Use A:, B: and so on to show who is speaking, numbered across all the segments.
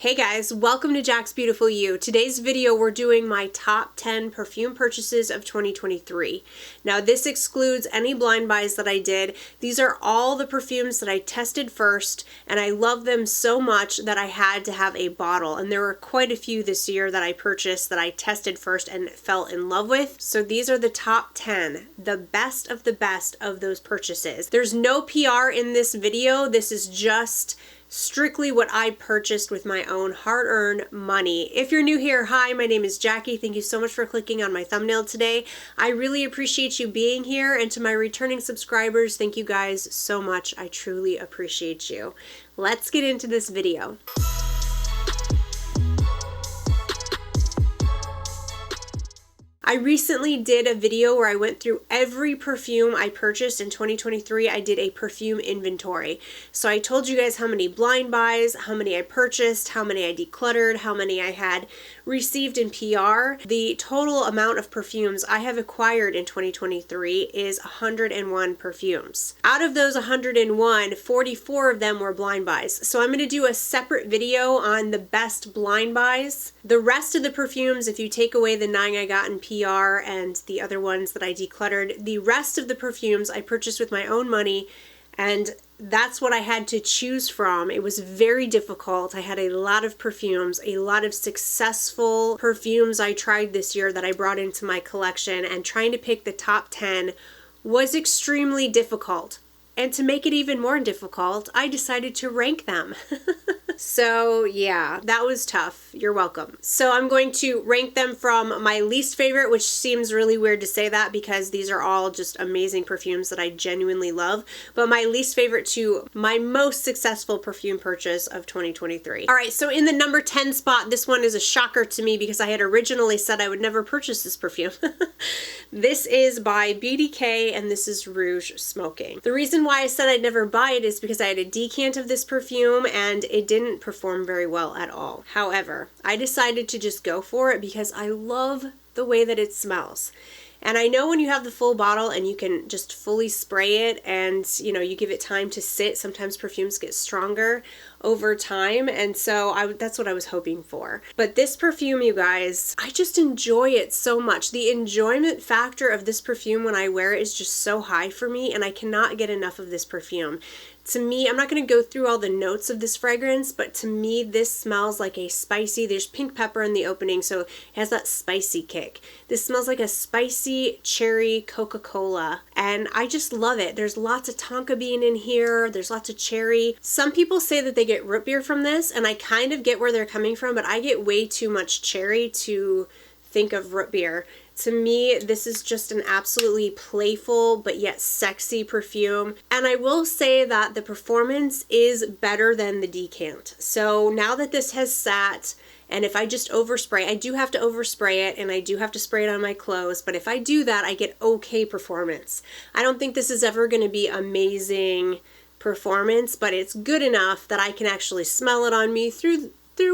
A: Hey guys, welcome to Jack's Beautiful You. Today's video we're doing my top 10 perfume purchases of 2023. Now this excludes any blind buys that I did. These are all the perfumes that I tested first and I love them so much that I had to have a bottle, and there were quite a few this year that I purchased that I tested first and fell in love with. So these are the top 10, the best of those purchases. There's no PR in this video. This is just strictly what I purchased with my own hard-earned money. If you're new here, hi, my name is Jackie. Thank you so much for clicking on my thumbnail today. I really appreciate you being here, and to my returning subscribers, thank you guys so much. I truly appreciate you. Let's get into this video. I recently did a video where I went through every perfume I purchased in 2023. I did a perfume inventory. So I told you guys how many blind buys, how many I purchased, how many I decluttered, how many I had received in PR. The total amount of perfumes I have acquired in 2023 is 101 perfumes. Out of those 101, 44 of them were blind buys. So I'm going to do a separate video on the best blind buys. The rest of the perfumes, if you take away the 9 I got in PR and the other ones that I decluttered, the rest of the perfumes I purchased with my own money, and that's what I had to choose from. It was very difficult. I had a lot of perfumes, a lot of successful perfumes I tried this year that I brought into my collection, and trying to pick the top 10 was extremely difficult. And to make it even more difficult, I decided to rank them. So yeah, that was tough. You're welcome. So I'm going to rank them from my least favorite, which seems really weird to say that because these are all just amazing perfumes that I genuinely love, but my least favorite to my most successful perfume purchase of 2023. All right, so in the number 10 spot, this one is a shocker to me because I had originally said I would never purchase this perfume. This is by BDK and this is Rouge Smoking. The reason why I said I'd never buy it is because I had a decant of this perfume and it didn't perform very well at all. However, I decided to just go for it because I love the way that it smells. And I know when you have the full bottle and you can just fully spray it and, you know, you give it time to sit, sometimes perfumes get stronger over time, and so that's what I was hoping for. But this perfume, you guys, I just enjoy it so much. The enjoyment factor of this perfume when I wear it is just so high for me, and I cannot get enough of this perfume. To me, I'm not going to go through all the notes of this fragrance, but to me, this smells like a spicy, there's pink pepper in the opening, so it has that spicy kick. This smells like a spicy cherry Coca-Cola, and I just love it. There's lots of tonka bean in here, there's lots of cherry. Some people say that they get root beer from this, and I kind of get where they're coming from, but I get way too much cherry to think of root beer. To me, this is just an absolutely playful but yet sexy perfume. And I will say that the performance is better than the decant. So now that this has sat, and if I just overspray, I do have to overspray it and I do have to spray it on my clothes, but if I do that, I get okay performance. I don't think this is ever going to be amazing performance, but it's good enough that I can actually smell it on me through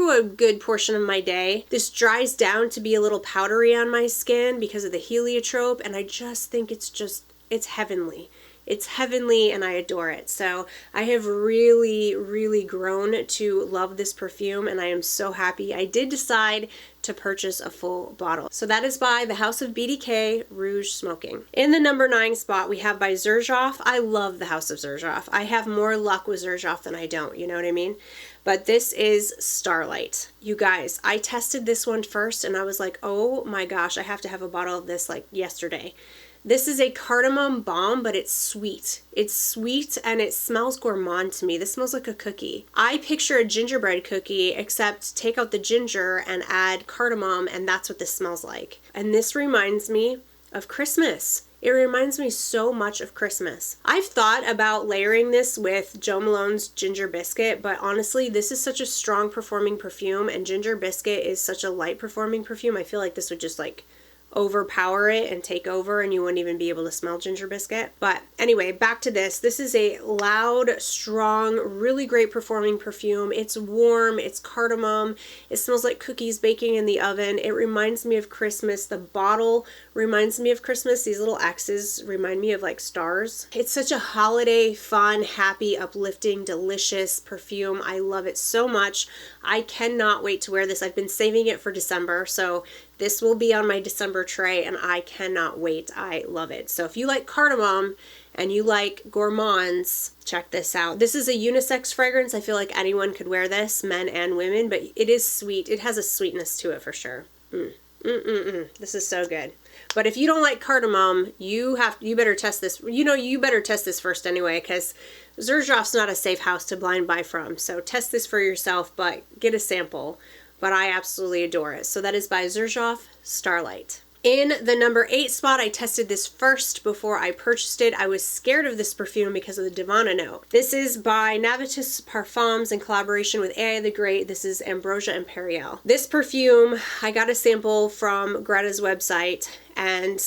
A: a good portion of my day. This dries down to be a little powdery on my skin because of the heliotrope, and I just think it's heavenly. It's heavenly and I adore it. So I have really grown to love this perfume, and I am so happy I did decide to purchase a full bottle. So that is by the House of BDK Rouge Smoking. In the number 9 spot, we have by Xerjoff. I love the House of Xerjoff. I have more luck with Xerjoff than I don't, you know what I mean? But this is Starlight. You guys, I tested this one first and I was like, oh my gosh, I have to have a bottle of this like yesterday. This is a cardamom balm, but it's sweet. It's sweet and it smells gourmand to me. This smells like a cookie. I picture a gingerbread cookie, except take out the ginger and add cardamom, and that's what this smells like. And this reminds me of Christmas. It reminds me so much of Christmas. I've thought about layering this with Jo Malone's Ginger Biscuit, but honestly, this is such a strong performing perfume, and Ginger Biscuit is such a light performing perfume. I feel like this would just like overpower it and take over, and you wouldn't even be able to smell ginger biscuit. But anyway, back to this. This is a loud, strong, really great performing perfume. It's warm, it's cardamom, it smells like cookies baking in the oven. It reminds me of Christmas. The bottle reminds me of Christmas. These little X's remind me of like stars. It's such a holiday, fun, happy, uplifting, delicious perfume. I love it so much. I cannot wait to wear this. I've been saving it for December, so this will be on my December tray, and I cannot wait. I love it. So if you like cardamom and you like gourmands, check this out. This is a unisex fragrance. I feel like anyone could wear this, men and women, but it is sweet. It has a sweetness to it for sure. This is so good. But if you don't like cardamom, you better test this. You better test this first anyway, because Xerjoff's not a safe house to blind buy from. So test this for yourself, but get a sample. But I absolutely adore it. So that is by Xerjoff Starlight. In the number 8 spot, I tested this first before I purchased it. I was scared of this perfume because of the Divana note. This is by Navitus Parfums in collaboration with AI the Great. This is Ambrosia Imperiale. This perfume, I got a sample from Greta's website, and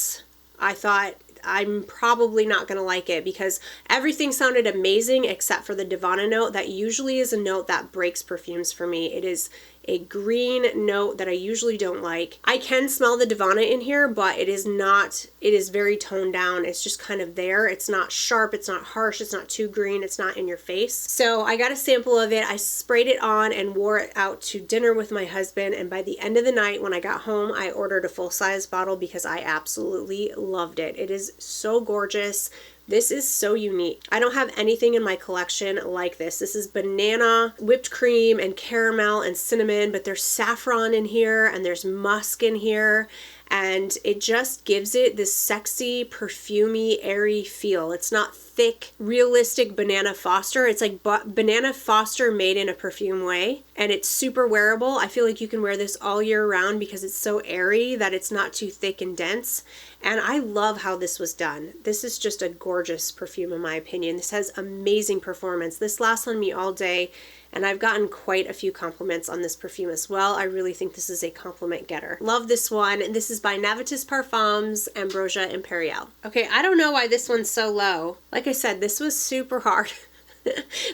A: I thought, I'm probably not going to like it because everything sounded amazing except for the Divana note. That usually is a note that breaks perfumes for me. It is a green note that I usually don't like. I can smell the Divana in here, but it is very toned down. It's just kind of there. It's not sharp, it's not harsh, it's not too green, it's not in your face. So I got a sample of it. I sprayed it on and wore it out to dinner with my husband, and by the end of the night when I got home, I ordered a full-size bottle because I absolutely loved it. It is so gorgeous. This is so unique. I don't have anything in my collection like this. This is banana, whipped cream, and caramel and cinnamon, but there's saffron in here and there's musk in here. And it just gives it this sexy, perfumey, airy feel. It's not thick, realistic Banana Foster. It's like Banana Foster made in a perfume way. And it's super wearable. I feel like you can wear this all year round because it's so airy that it's not too thick and dense. And I love how this was done. This is just a gorgeous perfume in my opinion. This has amazing performance. This lasts on me all day. And I've gotten quite a few compliments on this perfume as well. I really think this is a compliment getter. Love this one. And this is by Navitus Parfums, Ambrosia Imperiale. Okay, I don't know why this one's so low. Like I said, this was super hard.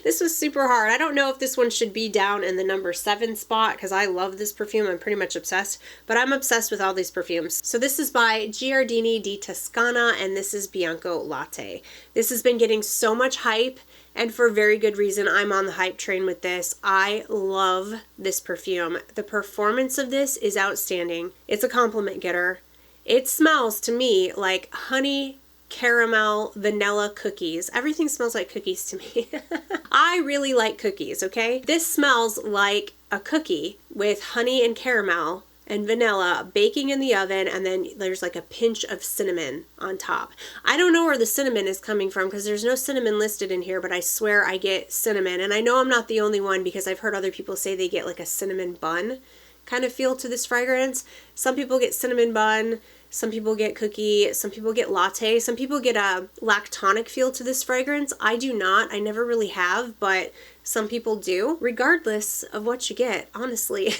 A: This was super hard. I don't know if this one should be down in the number 7 spot because I love this perfume. I'm pretty much obsessed, but I'm obsessed with all these perfumes. So this is by Giardini di Toscana, and this is Bianco Latte. This has been getting so much hype, and for very good reason. I'm on the hype train with this. I love this perfume. The performance of this is outstanding. It's a compliment getter. It smells to me like honey, caramel, vanilla cookies. Everything smells like cookies to me. I really like cookies, okay? This smells like a cookie with honey and caramel and vanilla baking in the oven, and then there's like a pinch of cinnamon on top. I don't know where the cinnamon is coming from because there's no cinnamon listed in here, but I swear I get cinnamon. And I know I'm not the only one because I've heard other people say they get like a cinnamon bun kind of feel to this fragrance. Some people get cinnamon bun, some people get cookie, some people get latte, some people get a lactonic feel to this fragrance. I do not. I never really have, but some people do. Regardless of what you get, honestly.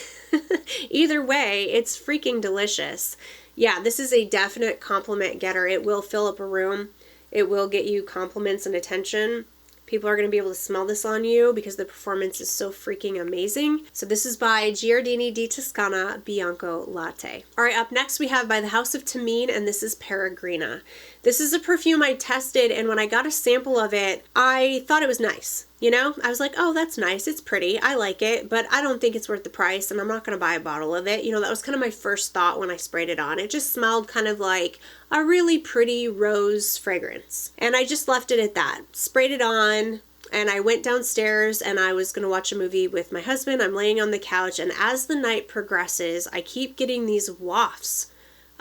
A: Either way, it's freaking delicious. Yeah, this is a definite compliment getter. It will fill up a room. It will get you compliments and attention. People are going to be able to smell this on you because the performance is so freaking amazing. So this is by Giardini di Toscana, Bianco Latte. All right, up next we have by the House of Thameen, and this is Peregrina. This is a perfume I tested, and when I got a sample of it, I thought it was nice. You know, I was like, oh, that's nice. It's pretty. I like it, but I don't think it's worth the price, and I'm not going to buy a bottle of it. You know, that was kind of my first thought when I sprayed it on. It just smelled kind of like a really pretty rose fragrance. And I just left it at that. Sprayed it on, and I went downstairs, and I was going to watch a movie with my husband. I'm laying on the couch, and as the night progresses, I keep getting these wafts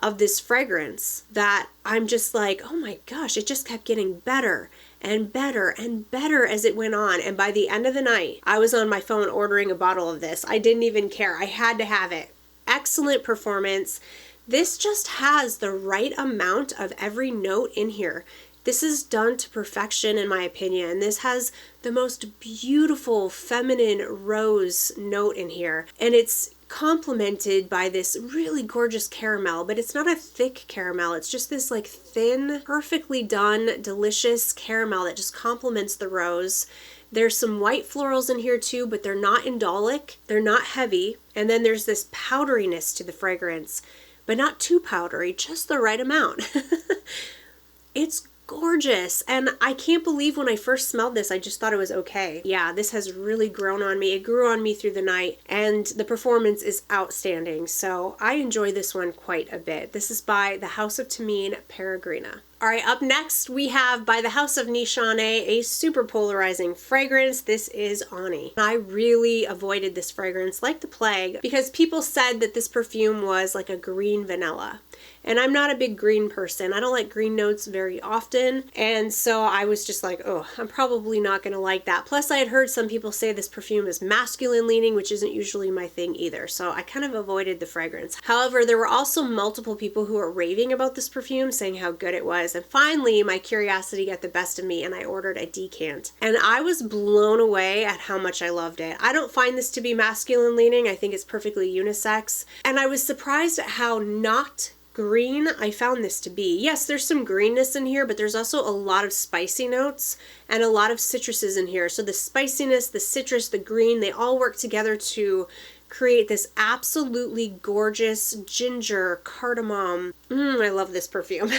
A: of this fragrance that I'm just like, oh my gosh, it just kept getting better and better and better as it went on. And by the end of the night, I was on my phone ordering a bottle of this. I didn't even care. I had to have it. Excellent performance. This just has the right amount of every note in here. This is done to perfection in my opinion. This has the most beautiful feminine rose note in here, and it's complemented by this really gorgeous caramel, but it's not a thick caramel. It's just this like thin, perfectly done, delicious caramel that just complements the rose. There's some white florals in here too, but they're not indolic. They're not heavy. And then there's this powderiness to the fragrance, but not too powdery, just the right amount. It's gorgeous, and I can't believe when I first smelled this I just thought it was okay. Yeah, this has really grown on me. It grew on me through the night, and the performance is outstanding, so I enjoy this one quite a bit. This is by the House of Thameen Peregrina. Alright, up next we have by the House of Nishane, a super polarizing fragrance. This is Ani. I really avoided this fragrance like the plague because people said that this perfume was like a green vanilla. And I'm not a big green person. I don't like green notes very often. And so I was just like, oh, I'm probably not going to like that. Plus I had heard some people say this perfume is masculine leaning, which isn't usually my thing either. So I kind of avoided the fragrance. However, there were also multiple people who were raving about this perfume, saying how good it was. And finally, my curiosity got the best of me and I ordered a decant. And I was blown away at how much I loved it. I don't find this to be masculine leaning. I think it's perfectly unisex. And I was surprised at how not green I found this to be. Yes, there's some greenness in here, but there's also a lot of spicy notes and a lot of citruses in here. So the spiciness, the citrus, the green, they all work together to create this absolutely gorgeous ginger cardamom. I love this perfume.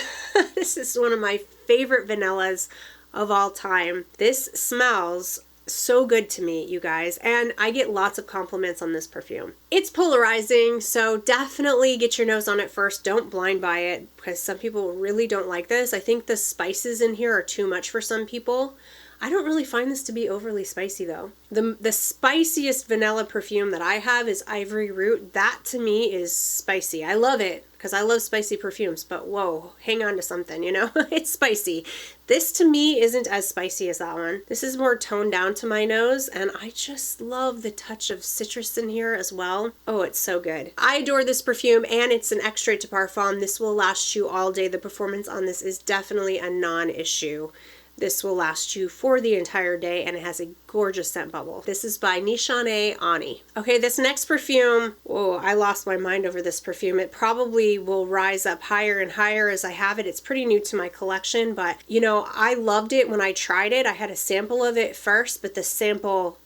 A: This is one of my favorite vanillas of all time. This smells so good to me, you guys, and I get lots of compliments on this perfume. It's polarizing, so definitely get your nose on it first. Don't blind buy it because some people really don't like this. I think the spices in here are too much for some people. I don't really find this to be overly spicy though. The spiciest vanilla perfume that I have is Ivory Root. That to me is spicy. I love it because I love spicy perfumes, but whoa, hang on to something, you know? It's spicy. This to me isn't as spicy as that one. This is more toned down to my nose, and I just love the touch of citrus in here as well. Oh, it's so good. I adore this perfume, and it's an extrait de parfum. This will last you all day. The performance on this is definitely a non-issue. This will last you for the entire day, and it has a gorgeous scent bubble. This is by Nishane Ani. Okay, this next perfume, whoa, I lost my mind over this perfume. It probably will rise up higher and higher as I have it. It's pretty new to my collection, but you know, I loved it when I tried it. I had a sample of it first, but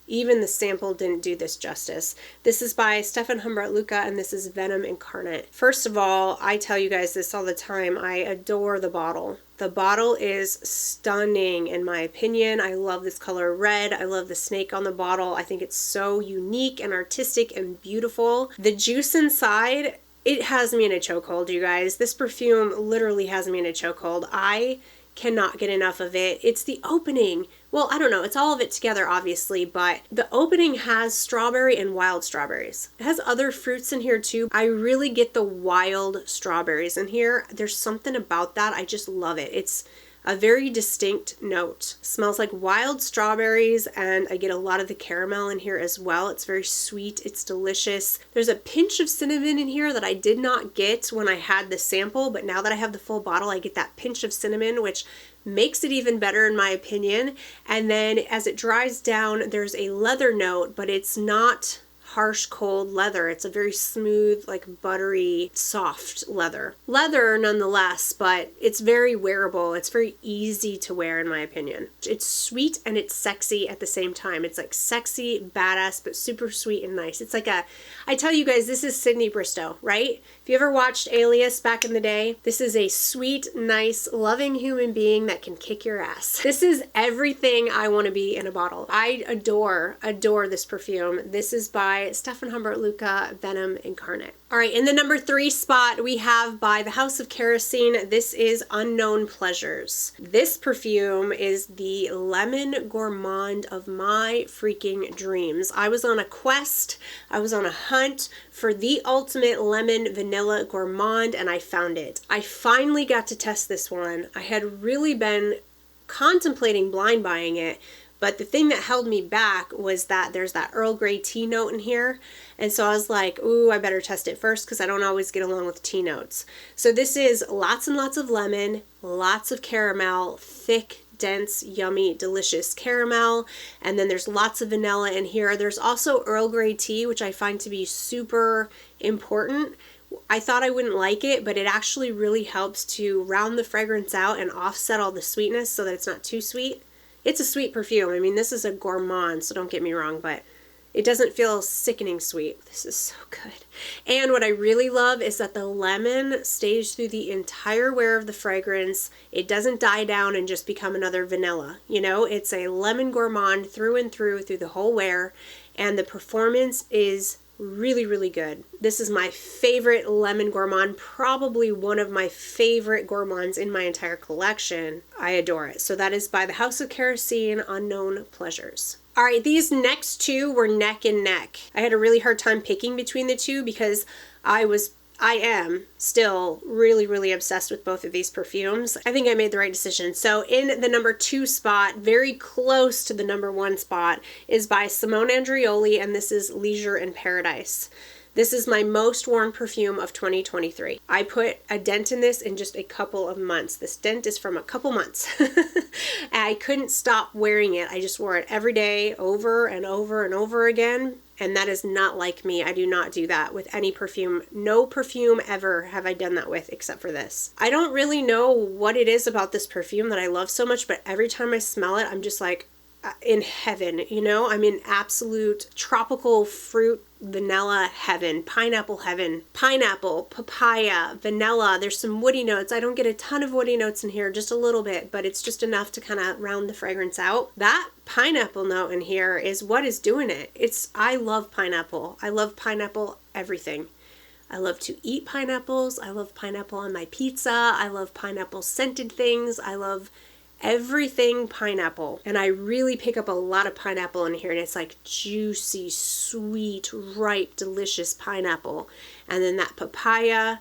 A: even the sample didn't do this justice. This is by Stefan Humbert, and this is Venom Incarnat. First of all, I tell you guys this all the time, I adore the bottle. The bottle is stunning in my opinion. I love this color red. I love the snake on the bottle. I think it's so unique and artistic and beautiful. The juice inside, it has me in a chokehold, you guys. This perfume literally has me in a chokehold. I cannot get enough of it. It's the opening. Well, I don't know. It's all of it together, obviously, but the opening has strawberry and wild strawberries. It has other fruits in here too. I really get the wild strawberries in here. There's something about that. I just love it. It's a very distinct note. It smells like wild strawberries, and I get a lot of the caramel in here as well. It's very sweet. It's delicious. There's a pinch of cinnamon in here that I did not get when I had the sample, but now that I have the full bottle, I get that pinch of cinnamon, which makes it even better in my opinion. And then as it dries down, there's a leather note, but it's not harsh cold leather. It's a very smooth, like buttery, soft leather. Leather nonetheless, but it's very wearable. It's very easy to wear in my opinion. It's sweet and it's sexy at the same time. It's like sexy, badass, but super sweet and nice. It's like I tell you guys, this is Sydney Bristow, right? If you ever watched Alias back in the day, this is a sweet, nice, loving human being that can kick your ass. This is everything I want to be in a bottle. I adore this perfume. This is by Stefan Humbert, Venom Incarnat. All right, in the number 3 spot, we have by the House of Kerosene. This is Unknown Pleasures. This perfume is the lemon gourmand of my freaking dreams. I was on a quest. I was on a hunt for the ultimate lemon vanilla gourmand, and I found it. I finally got to test this one. I had really been contemplating blind buying it, But the thing that held me back was that there's that Earl Grey tea note in here. And so I was like, ooh, I better test it first because I don't always get along with tea notes. So this is lots and lots of lemon, lots of caramel, thick, dense, yummy, delicious caramel. And then there's lots of vanilla in here. There's also Earl Grey tea, which I find to be super important. I thought I wouldn't like it, but it actually really helps to round the fragrance out and offset all the sweetness so that it's not too sweet. It's a sweet perfume. I mean, this is a gourmand, so don't get me wrong, but it doesn't feel sickening sweet. This is so good. And what I really love is that the lemon stays through the entire wear of the fragrance. It doesn't die down and just become another vanilla. You know, it's a lemon gourmand through and through the whole wear, and the performance is really, really good. This is my favorite lemon gourmand, probably one of my favorite gourmands in my entire collection. I adore it. So that is by the House of Kerosene, Unknown Pleasures. All right, these next two were neck and neck. I had a really hard time picking between the two because I am still really, really obsessed with both of these perfumes. I think I made the right decision. So in the number 2 spot, very close to the number 1 spot, is by Simone Andreoli, and this is Leisure in Paradise. This is my most worn perfume of 2023. I put a dent in this in just a couple of months. This dent is from a couple months. I couldn't stop wearing it. I just wore it every day over and over and over again. And that is not like me. I do not do that with any perfume. No perfume ever have I done that with except for this. I don't really know what it is about this perfume that I love so much, but every time I smell it, I'm just like in heaven, you know? I'm in absolute tropical fruit, vanilla heaven, pineapple, papaya, vanilla. There's some woody notes. I don't get a ton of woody notes in here, just a little bit, but it's just enough to kind of round the fragrance out. That pineapple note in here is what is doing it. I love pineapple. I love pineapple everything. I love to eat pineapples. I love pineapple on my pizza. I love pineapple scented things. I love everything pineapple, and I really pick up a lot of pineapple in here, and it's like juicy, sweet, ripe, delicious pineapple. And then that papaya,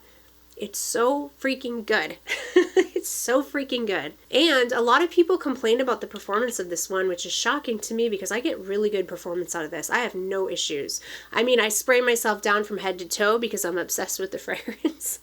A: it's so freaking good. It's so freaking good. And a lot of people complain about the performance of this one, which is shocking to me because I get really good performance out of this. I have no issues. I mean, I spray myself down from head to toe because I'm obsessed with the fragrance.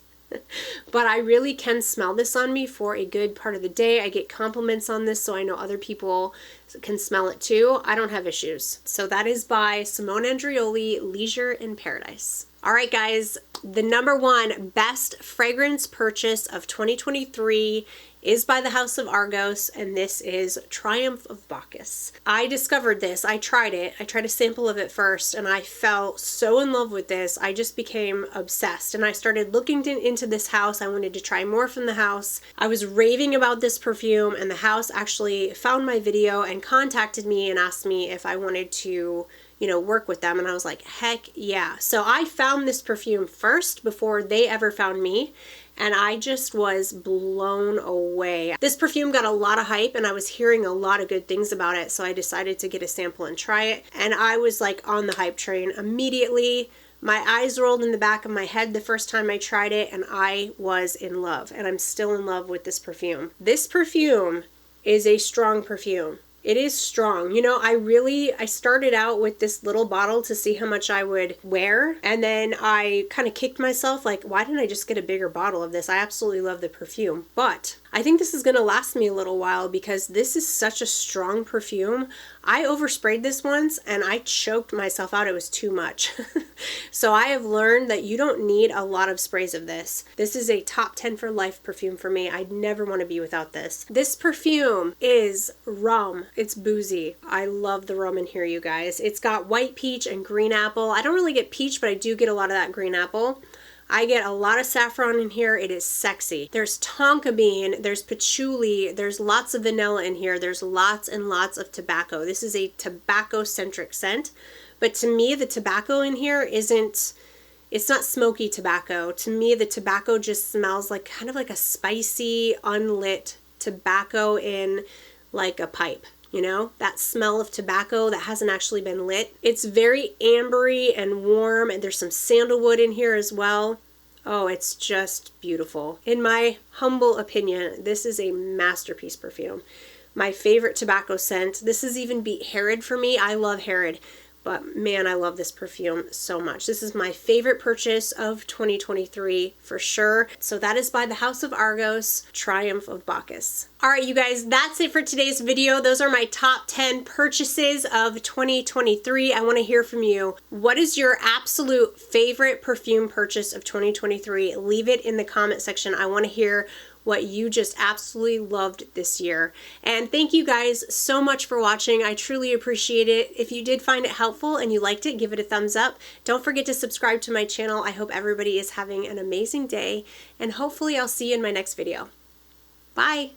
A: But I really can smell this on me for a good part of the day. I get compliments on this, so I know other people can smell it too. I don't have issues. So that is by Simone Andreoli, Leisure in Paradise. All right, guys, the number 1 best fragrance purchase of 2023 is by the House of Argos, and this is Triumph of Bacchus. I discovered this. I tried it. I tried a sample of it first, and I fell so in love with this. I just became obsessed, and I started looking into this house. I wanted to try more from the house. I was raving about this perfume, and the house actually found my video and contacted me and asked me if I wanted to work with them. And I was like, heck yeah. So I found this perfume first before they ever found me. And I just was blown away. This perfume got a lot of hype and I was hearing a lot of good things about it. So I decided to get a sample and try it. And I was like on the hype train immediately. My eyes rolled in the back of my head the first time I tried it, and I was in love. And I'm still in love with this perfume. This perfume is a strong perfume. It is strong. You know, I started out with this little bottle to see how much I would wear. And then I kind of kicked myself like, why didn't I just get a bigger bottle of this? I absolutely love the perfume. But I think this is going to last me a little while because this is such a strong perfume. I oversprayed this once and I choked myself out. It was too much. So I have learned that you don't need a lot of sprays of this. This is a top 10 for life perfume for me. I'd never want to be without this. This perfume is rum. It's boozy. I love the rum in here, you guys. It's got white peach and green apple. I don't really get peach, but I do get a lot of that green apple. I get a lot of saffron in here. It is sexy. There's tonka bean, there's patchouli, there's lots of vanilla in here. There's lots and lots of tobacco. This is a tobacco-centric scent. But to me, the tobacco in here it's not smoky tobacco. To me, the tobacco just smells like kind of like a spicy, unlit tobacco in like a pipe. You know, that smell of tobacco that hasn't actually been lit. It's very ambery and warm, and there's some sandalwood in here as well. Oh, it's just beautiful. In my humble opinion, this is a masterpiece perfume. my favorite tobacco scent. This has even beat Herod for me. I love Herod, but man, I love this perfume so much. This is my favorite purchase of 2023 for sure. So that is by the House of Argos, Triumph of Bacchus. All right, you guys, that's it for today's video. Those are my top 10 purchases of 2023. I want to hear from you. What is your absolute favorite perfume purchase of 2023? Leave it in the comment section. I want to hear what you just absolutely loved this year. And thank you guys so much for watching. I truly appreciate it. If you did find it helpful and you liked it, give it a thumbs up. Don't forget to subscribe to my channel. I hope everybody is having an amazing day, and hopefully I'll see you in my next video. Bye.